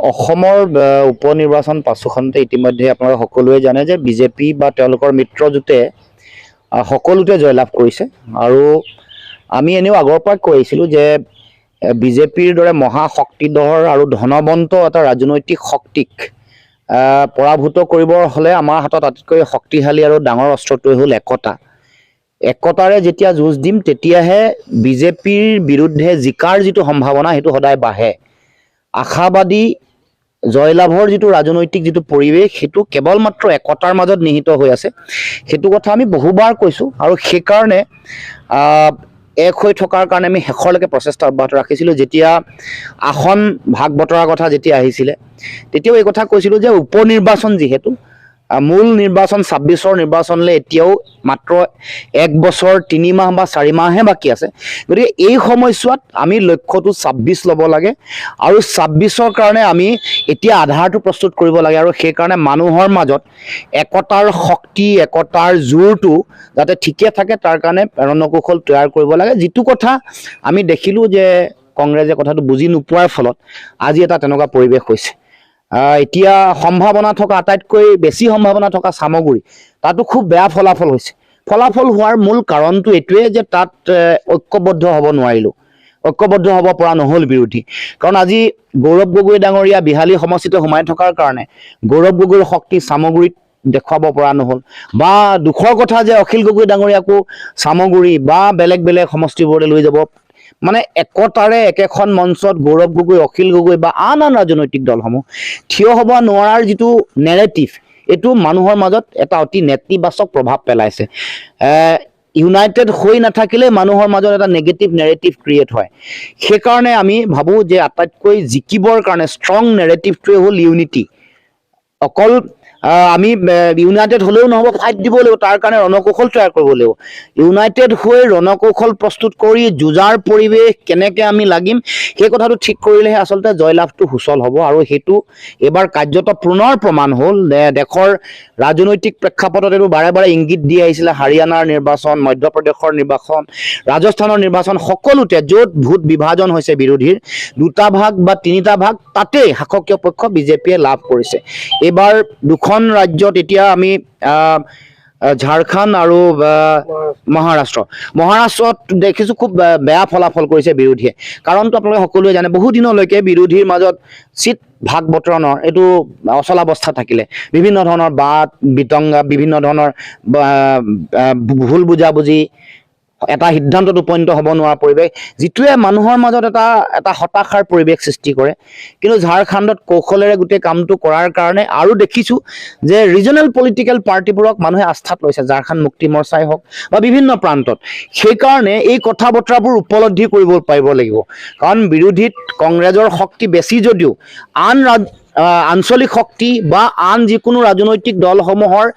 অসমৰ উপনিৰ্বাচন পাছুখনতে ইতিমধ্যে আপোনালোকে সকলোৱে জানে যে বিজেপি বা তেওঁলোকৰ মিত্ৰজোঁটে সকলোতে জয়লাভ কৰিছে আৰু আমি এনেও আগৰ পৰা কৈ আহিছিলোঁ যে বিজেপিৰ দৰে মহাশক্তিধৰ আৰু ধনৱন্ত এটা ৰাজনৈতিক শক্তিক পৰাভূত কৰিবৰ হ'লে আমাৰ হাতত আটাইতকৈ শক্তিশালী আৰু ডাঙৰ অস্ত্ৰটোৱে হ'ল একতা। একতাৰে যেতিয়া যুঁজ দিম তেতিয়াহে বিজেপিৰ বিৰুদ্ধে জিকাৰ যিটো সম্ভাৱনা সেইটো সদায় বাঢ়ে। আশাবাদী জয়লাভৰ যিটো ৰাজনৈতিক যিটো পৰিৱেশ সেইটো কেৱল মাত্ৰ একতাৰ মাজত নিহিত হৈ আছে, সেইটো কথা আমি বহুবাৰ কৈছোঁ আৰু সেইকাৰণে এক হৈ থকাৰ কাৰণে আমি শেষৰলৈকে প্ৰচেষ্টা অব্যাহত ৰাখিছিলোঁ। যেতিয়া আসন ভাগ বতৰাৰ কথা যেতিয়া আহিছিলে তেতিয়াও এই কথা কৈছিলোঁ যে উপনিৰ্বাচন যিহেতু মূল নিৰ্বাচন ২৬ৰ নিৰ্বাচনলৈ এতিয়াও মাত্ৰ ১ বছৰ ৩ মাহ বা ৪ মাহহে বাকী আছে, গতিকে এই সময়ছোৱাত আমি লক্ষ্যটো ২৬ ল'ব লাগে আৰু ২৬ৰ কাৰণে আমি এতিয়া আধাৰটো প্ৰস্তুত কৰিব লাগে আৰু সেইকাৰণে মানুহৰ মাজত একতাৰ শক্তি একতাৰ জোৰটো যাতে ঠিকে থাকে তাৰ কাৰণে ৰণকৌশল তৈয়াৰ কৰিব লাগে। যিটো কথা আমি দেখিলোঁ যে কংগ্ৰেছে কথাটো বুজি নোপোৱাৰ ফলত আজি এটা তেনেকুৱা পৰিৱেশ হৈছে। এতিয়া সম্ভাৱনা থকা আটাইতকৈ বেছি সম্ভাৱনা থকা চামগুৰি তাতো খুব বেয়া ফলাফল হৈছে। ফলাফল হোৱাৰ মূল কাৰণটো এইটোৱে যে তাত ঐক্যবদ্ধ হ'ব নোৱাৰিলোঁ, ঐক্যবদ্ধ হ'ব পৰা নহ'ল বিৰোধী। কাৰণ আজি গৌৰৱ গগৈ ডাঙৰীয়া বিহালী সমষ্টিতে সোমাই থকাৰ কাৰণে গৌৰৱ গগৈৰ শক্তি চামগুৰিত দেখুৱাব পৰা নহ'ল, বা দুখৰ কথা যে অখিল গগৈ ডাঙৰীয়াকো চামগুৰি বা বেলেগ বেলেগ সমষ্টিবোৰলৈ লৈ যাব মানে একতাৰে একেখন মঞ্চত গৌৰৱ গগৈ অখিল গগৈ বা আন ৰাজনৈতিক দলসমূহ থিয় হ'ব নোৱাৰাৰ যিটো নেৰেটিভ এইটো মানুহৰ মাজত এটা অতি নেতিবাচক প্ৰভাৱ পেলাইছে। ইউনাইটেড হৈ নাথাকিলে মানুহৰ মাজত এটা নেগেটিভ নেৰেটিভ ক্ৰিয়েট হয়। সেইকাৰণে আমি ভাবোঁ যে আটাইতকৈ জিকিবৰ কাৰণে ষ্ট্ৰং নেৰেটিভটোৱে হ'ল ইউনিটি। অকল আমি ইউনাইটেড হ'লেও নহ'ব, ফাইট দিব লাগিব, তাৰ কাৰণে ৰণকৌশল তৈয়াৰ কৰিব লাগিব। ইউনাইটেড হৈ ৰণকৌশল প্ৰস্তুত কৰি যুঁজাৰ পৰিৱেশ কেনেকৈ আমি লাগিম সেই কথাটো ঠিক কৰিলেহে আচলতে জয়লাভটো সুচল হ'ব আৰু সেইটো এইবাৰ কাৰ্যত পুনৰ প্ৰমাণ হ'ল। দেশৰ ৰাজনৈতিক প্ৰেক্ষাপটত এইটো বাৰে বাৰে ইংগিত দি আহিছিলে, হাৰিয়ানাৰ নিৰ্বাচন, মধ্যপ্ৰদেশৰ নিৰ্বাচন, ৰাজস্থানৰ নিৰ্বাচন, সকলোতে য'ত ভোট বিভাজন হৈছে বিৰোধীৰ 2টা ভাগ বা 3টা ভাগ তাতেই শাসকীয় পক্ষ বিজেপিয়ে লাভ কৰিছে। এইবাৰ 2খন ৰাজ্যত এতিয়া আমি ঝাৰখণ্ড আৰু মহাৰাষ্ট্ৰত দেখিছোঁ খুব বেয়া ফলাফল কৰিছে বিৰোধীয়ে। কাৰণটো আপোনালোকে সকলোৱে জানে, বহুদিনলৈকে বিৰোধীৰ মাজত চিট ভাগ বতৰণৰ এইটো অচলাৱস্থা থাকিলে, বিভিন্ন ধৰণৰ বাদ বিতংগা, বিভিন্ন ধৰণৰ ভুল বুজাবুজি, এটা সিদ্ধান্তত উপনীত হ'ব নোৱাৰা পৰিৱেশ, যিটোৱে মানুহৰ মাজত এটা হতাশাৰ পৰিৱেশ সৃষ্টি কৰে। কিন্তু ঝাৰখণ্ডত কৌশলেৰে গোটেই কামটো কৰাৰ কাৰণে আৰু দেখিছোঁ যে ৰিজনেল পলিটিকেল পাৰ্টিবোৰক মানুহে আস্থাত লৈছে, ঝাৰখণ্ড মুক্তি মৰ্চাই হওক বা বিভিন্ন প্ৰান্তত। সেইকাৰণে এই কথা বতৰাবোৰ উপলব্ধি কৰিব পাৰিব লাগিব, কাৰণ বিৰোধীত কংগ্ৰেছৰ শক্তি বেছি যদিও আন আঞ্চলিক শক্তি বা আন যিকোনো ৰাজনৈতিক দলসমূহৰ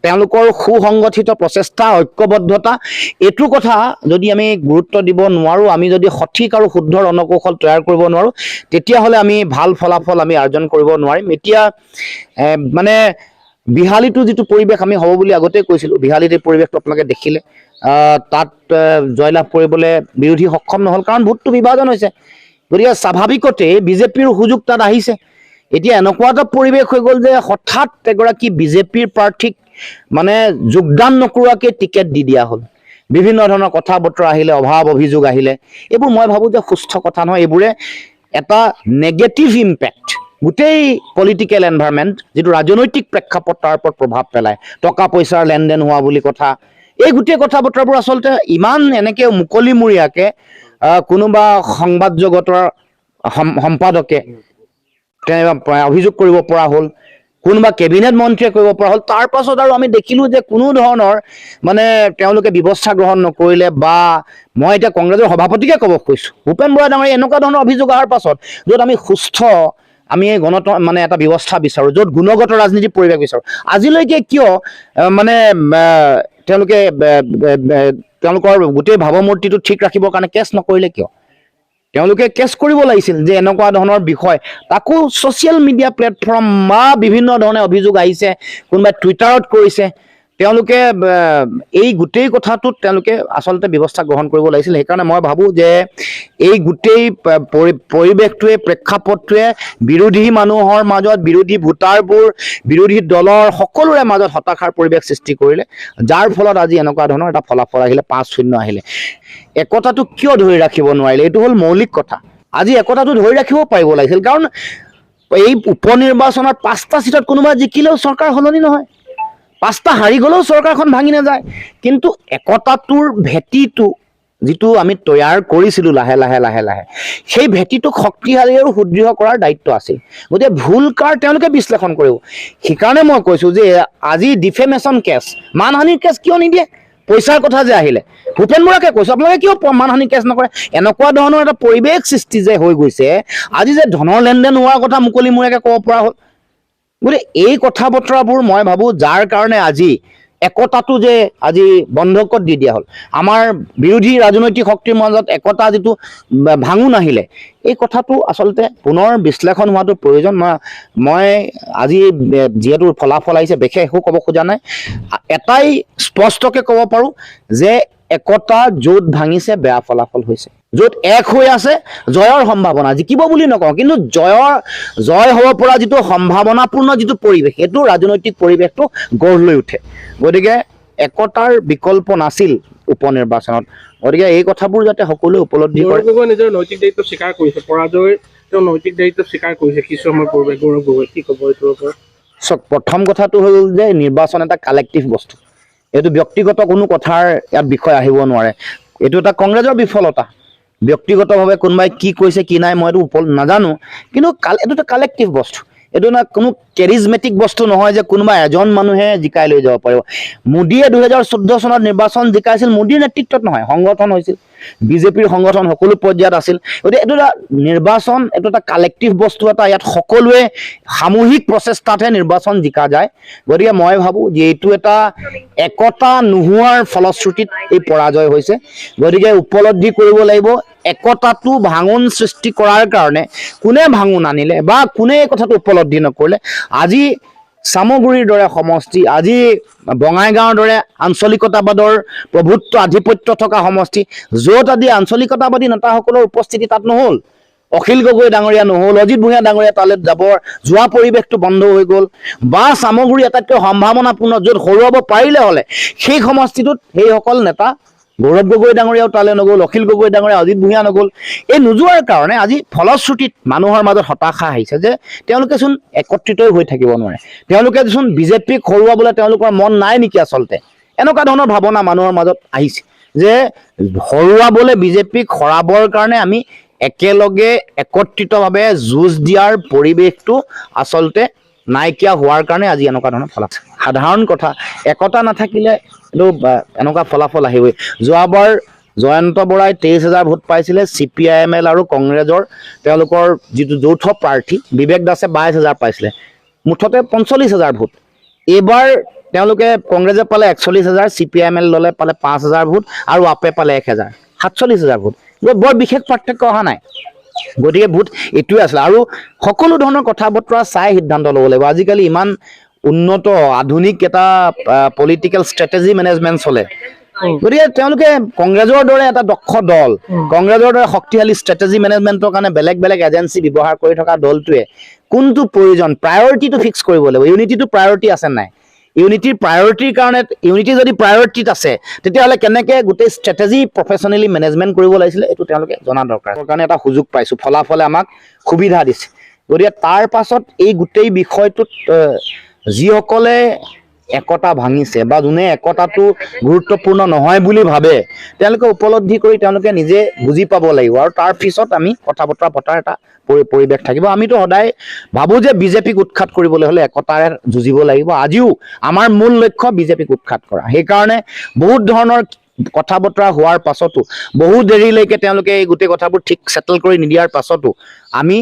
তেওঁলোকৰ সুসংগঠিত প্ৰচেষ্টা ঐক্যবদ্ধতা এইটো কথা যদি আমি গুৰুত্ব দিব নোৱাৰোঁ, আমি যদি সঠিক আৰু শুদ্ধ ৰণকৌশল তৈয়াৰ কৰিব নোৱাৰোঁ তেতিয়াহ'লে আমি ভাল ফলাফল আমি অৰ্জন কৰিব নোৱাৰিম। এতিয়া মানে বিহালীটো যিটো পৰিৱেশ আমি হ'ব বুলি আগতেই কৈছিলোঁ, বিহালীত এই পৰিৱেশটো আপোনালোকে দেখিলে, তাত জয়লাভ কৰিবলৈ বিৰোধী সক্ষম নহ'ল কাৰণ ভোটটো বিভাজন হৈছে। গতিকে স্বাভাৱিকতে বিজেপিৰ সুযোগ তাত আহিছে। এতিয়া এনেকুৱা এটা পৰিৱেশ হৈ গ'ল যে হঠাৎ এগৰাকী বিজেপিৰ প্ৰাৰ্থীক মানে যোগদান নকৰোৱাকৈ টিকেট দি দিয়া হ'ল। বিভিন্ন ধৰণৰ কথা বতৰা আহিলে, অভাৱ অভিযোগ আহিলে, এইবোৰ মই ভাবোঁ যে সুস্থ কথা নহয়। এইবোৰে এটা নেগেটিভ ইম্পেক্ট গোটেই পলিটিকেল এনভাইৰনমেণ্ট যিটো ৰাজনৈতিক প্ৰেক্ষাপট তাৰ ওপৰত প্ৰভাৱ পেলায়। টকা পইচাৰ লেনদেন হোৱা বুলি কথা, এই গোটেই কথা বতৰাবোৰ আচলতে ইমান এনেকৈ মুকলিমূৰীয়াকৈ কোনোবা সংবাদ জগতৰ সম্পাদকে অভিযোগ কৰিব পৰা হ'ল, কোনোবা কেবিনেট মন্ত্ৰীয়ে কৰিব পৰা হ'ল, তাৰ পাছত আৰু আমি দেখিলোঁ যে কোনো ধৰণৰ মানে তেওঁলোকে ব্যৱস্থা গ্ৰহণ নকৰিলে। বা মই এতিয়া কংগ্ৰেছৰ সভাপতিকে ক'ব কৈছোঁ, ভূপেন বৰা ডাঙৰীয়া এনেকুৱা ধৰণৰ অভিযোগ অহাৰ পাছত য'ত আমি সুস্থ আমি মানে এটা ব্যৱস্থা বিচাৰোঁ, য'ত গুণগত ৰাজনীতিৰ পৰিৱেশ বিচাৰোঁ, আজিলৈকে কিয় মানে তেওঁলোকৰ গোটেই ভাৱমূৰ্তিটো ঠিক ৰাখিবৰ কাৰণে কেছ নকৰিলে কিয়? তেওঁলোকে কেছ কৰিব লাগিছিল যে এনেকুৱা ধৰণৰ বিষয়, তাকো ছ'চিয়েল মিডিয়া প্লেটফৰ্ম বা বিভিন্ন ধৰণে অভিযোগ আহিছে, কোনোবাই টুইটাৰত কৰিছে, তেওঁলোকে এই গোটেই কথাটোত তেওঁলোকে আচলতে ব্যৱস্থা গ্ৰহণ কৰিব লাগিছিল। সেইকাৰণে মই ভাবোঁ যে এই গোটেই পৰিৱেশটোৱে প্ৰেক্ষাপটটোৱে বিৰোধী মানুহৰ মাজত, বিৰোধী ভোটাৰবোৰ, বিৰোধী দলৰ সকলোৰে মাজত হতাশাৰ পৰিৱেশ সৃষ্টি কৰিলে, যাৰ ফলত আজি এনেকুৱা ধৰণৰ এটা ফলাফল আহিলে, 5-0 আহিলে। একতাটো কিয় ধৰি ৰাখিব নোৱাৰিলে? এইটো হ'ল মৌলিক কথা। আজি একতাটো ধৰি ৰাখিব পাৰিব লাগিছিল, কাৰণ এই উপ নিৰ্বাচনত 5টা চিটত কোনোবা জিকিলেও চৰকাৰ সলনি নহয়, 5টা হাৰি গ'লেও চৰকাৰখন ভাঙি নাযায়। কিন্তু একতাটোৰ ভেটিটো যিটো আমি তৈয়াৰ কৰিছিলোঁ লাহে লাহে, সেই ভেটিটোক শক্তিশালী আৰু সুদৃঢ় কৰাৰ দায়িত্ব আছিল। গতিকে ভুল কাৰ তেওঁলোকে বিশ্লেষণ কৰিব। সেইকাৰণে মই কৈছোঁ যে আজি ডিফেমেশ্যন কেছ, মানহানিৰ কেছ কিয় নিদিয়ে? পইচাৰ কথা যে আহিলে, ভূপেন বৰাকে কৈছোঁ, আপোনালোকে কিয় মানহানি কেছ নকৰে? এনেকুৱা ধৰণৰ এটা পৰিৱেশ সৃষ্টি যে হৈ গৈছে, আজি যে ধনৰ লেনদেন হোৱাৰ কথা মুকলি মূৰাকে ক'ব পৰা হ'ল। গতিকে এই কথা বতৰাবোৰ মই ভাবোঁ যাৰ কাৰণে আজি একতাটো যে আজি বন্ধকত দি দিয়া হ'ল, আমাৰ বিৰোধী ৰাজনৈতিক শক্তিৰ মাজত একতা যিটো ভাঙোন আহিলে, এই কথাটো আচলতে পুনৰ বিশ্লেষণ হোৱাটো প্ৰয়োজন। মই আজি যিহেতু ফলাফল আহিছে বিশেষ একো ক'ব খোজা নাই, এটাই স্পষ্টকৈ ক'ব পাৰোঁ যে একতা য'ত ভাঙিছে বেয়া ফলাফল হৈছে, য'ত এক হৈ আছে জয়ৰ সম্ভাৱনা, জিকিব বুলি নকওঁ, কিন্তু জয় হ'ব পৰা যিটো সম্ভাৱনাপূৰ্ণ যিটো পৰিৱেশ, সেইটো ৰাজনৈতিক পৰিৱেশটো গঢ় লৈ উঠে। গতিকে একতাৰ বিকল্প নাছিল উপ নিৰ্বাচনত। গতিকে এই কথাবোৰ যাতে সকলোৱে উপলব্ধি কৰে। গৌৰৱ গগৈ নিজৰ নৈতিক দায়িত্ব স্বীকাৰ কৰিছে, পৰাজয়ৰ তেওঁ নৈতিক দায়িত্ব স্বীকাৰ কৰিছে কিছু সময় পূৰ্বে। গৌৰৱ গগৈ কি ক'ব এইটোৰ ওপৰত? চাওক, প্ৰথম কথাটো হ'ল যে নিৰ্বাচন এটা কালেক্টিভ বস্তু, এইটো ব্যক্তিগত কোনো কথাৰ ইয়াত বিষয় আহিব নোৱাৰে। এইটো এটা কংগ্ৰেছৰ বিফলতা, ব্যক্তিগতভাৱে কোনোবাই কি কৈছে কি নাই মই এইটো নাজানো, কিন্তু এইটো এটা কালেক্টিভ বস্তু। এইটো না কোনো কেৰিজমেটিক বস্তু নহয় যে কোনোবা এজন মানুহে জিকাই লৈ যাব পাৰিব। মোদীয়ে 2014 চনত নিৰ্বাচন জিকাইছিল, মোদীৰ নেতৃত্বত নহয়, সংগঠন হৈছিল, বিজেপিৰ সংগঠন সকলো পৰ্যায়ত আছিল। গতিকে এইটো এটা নিৰ্বাচন, এইটো এটা কালেক্টিভ বস্তু, এটা ইয়াত সকলোৱে সামূহিক প্ৰচেষ্টাতহে নিৰ্বাচন জিকা যায়। গতিকে মই ভাবোঁ যে এইটো এটা একতা নোহোৱাৰ ফলশ্ৰুতিত এই পৰাজয় হৈছে। গতিকে উপলব্ধি কৰিব লাগিব, একতাটো ভাঙোন সৃষ্টি কৰাৰ কাৰণে কোনে ভাঙোন আনিলে বা কোনে এই কথাটো উপলব্ধি নকৰিলে, আজি চামগুৰিৰ দৰে সমষ্টি, আজি বঙাইগাঁৱৰ দৰে আঞ্চলিকতাবাদৰ প্ৰভুত্ব আধিপত্য থকা সমষ্টি, য'ত আজি আঞ্চলিকতাবাদী নেতাসকলৰ উপস্থিতি তাত নহ'ল, অখিল গগৈ ডাঙৰীয়া নহ'ল, অজিত ভূঞা ডাঙৰীয়া তালৈ যোৱা পৰিৱেশটো বন্ধ হৈ গ'ল, বা চামগুৰি আটাইতকৈ সম্ভাৱনাপূৰ্ণ য'ত হৰুৱাব পাৰিলে হ'লে সেই সমষ্টিটোত সেইসকল নেতা, গৌৰৱ গগৈ ডাঙৰীয়াও তালৈ নগ'ল, অখিল গগৈ ডাঙৰীয়া, অজিত ভূঞা নগ'ল। এই নোযোৱাৰ কাৰণে আজি ফলশ্ৰুতিত মানুহৰ মাজত হতাশা আহিছে যে তেওঁলোকেচোন একত্ৰিতই হৈ থাকিব নোৱাৰে, তেওঁলোকেচোন বিজেপিক হৰুৱাবলৈ তেওঁলোকৰ মন নাই নেকি? আচলতে এনেকুৱা ধৰণৰ ভাৱনা মানুহৰ মাজত আহিছে যে হৰুৱাবলৈ, বিজেপিক হৰাবৰ কাৰণে আমি একেলগে একত্ৰিতভাৱে যুঁজ দিয়াৰ পৰিৱেশটো আচলতে নাইকিয়া হোৱাৰ কাৰণে আজি এনেকুৱা ধৰণৰ ফলাফল। সাধাৰণ কথা, একতা নাথাকিলে এইটো এনেকুৱা ফলাফল আহিবই। যোৱাবাৰ জয়ন্ত বৰাই 23,000 ভোট পাইছিলে, CPIML আৰু কংগ্ৰেছৰ তেওঁলোকৰ যিটো যৌথ প্ৰাৰ্থী বিবেক দাসে 22,000 পাইছিলে, মুঠতে 45,000 ভোট। এইবাৰ তেওঁলোকে কংগ্ৰেছে পালে 41,000, CPIML দলে পালে 5,000 ভোট আৰু আপে পালে 1,000, 47,000 ভোট। বৰ বিশেষ পাৰ্থক্য অহা নাই। গতিকে ভোট এইটোৱে আছিলে, আৰু সকলো ধৰণৰ কথা বতৰা চাই সিদ্ধান্ত ল'ব লাগিব। আজিকালি ইমান উন্নত আধুনিক এটা পলিটিকেল ষ্ট্ৰেটেজি মেনেজমেণ্ট চলে। গতিকে তেওঁলোকে কংগ্ৰেছৰ দৰে এটা দক্ষ দল, কংগ্ৰেছৰ দৰে শক্তিশালী ষ্ট্ৰেটেজি মেনেজমেণ্টৰ কাৰণে বেলেগ বেলেগ এজেঞ্চি ব্যৱহাৰ কৰি থকা দলটোৱে কোনটো প্ৰয়োজন, প্ৰায়ৰিটিটো ফিক্স কৰিব লাগিব। ইউনিটিটো প্ৰায়ৰিটি আছে নাই? ইউনিটিৰ প্ৰায়ৰিটিৰ কাৰণে, ইউনিটি যদি প্ৰায়ৰিটিত আছে তেতিয়াহ'লে কেনেকৈ গোটেই ষ্ট্ৰেটেজি প্ৰফেচনেলি মেনেজমেণ্ট কৰিব লাগিছিলে এইটো তেওঁলোকে জনা দৰকাৰ। কাৰণে এটা সুযোগ পাইছোঁ, ফলাফলে আমাক সুবিধা দিছে। গতিকে তাৰ পাছত এই গোটেই বিষয়টোত যিসকলে একতা ভাঙিছে বা যোনে একতাটো গুৰুত্বপূৰ্ণ নহয় বুলি ভাবে, তেওঁলোকে উপলব্ধি কৰি তেওঁলোকে নিজে বুজি পাব লাগিব, আৰু তাৰ পিছত আমি কথা বতৰা পতাৰ এটা পৰিৱেশ থাকিব। আমিতো সদায় ভাবোঁ যে বিজেপিক উৎখাত কৰিবলৈ হ'লে একতাৰে যুঁজিব লাগিব। আজিও আমাৰ মূল লক্ষ্য বিজেপিক উৎখাত কৰা। সেইকাৰণে বহুত ধৰণৰ কথা বতৰা হোৱাৰ পাছতো, বহু দেৰিলৈকে তেওঁলোকে এই গোটেই কথাবোৰ ঠিক ছেটেল কৰি নিদিয়াৰ পাছতো আমি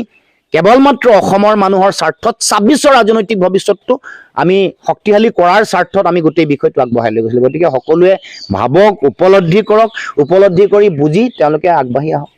কেৱল মাত্ৰ অসমৰ মানুহৰ স্বাৰ্থত 26ৰ ৰাজনৈতিক ভৱিষ্যতটো আমি শক্তিশালী কৰাৰ স্বাৰ্থত আমি গোটেই বিষয়টো আগবঢ়াই লৈ গৈছিলোঁ। গতিকে সকলোৱে ভাবক, উপলব্ধি কৰক, উপলব্ধি কৰি বুজি তেওঁলোকে আগবাঢ়ি আহক।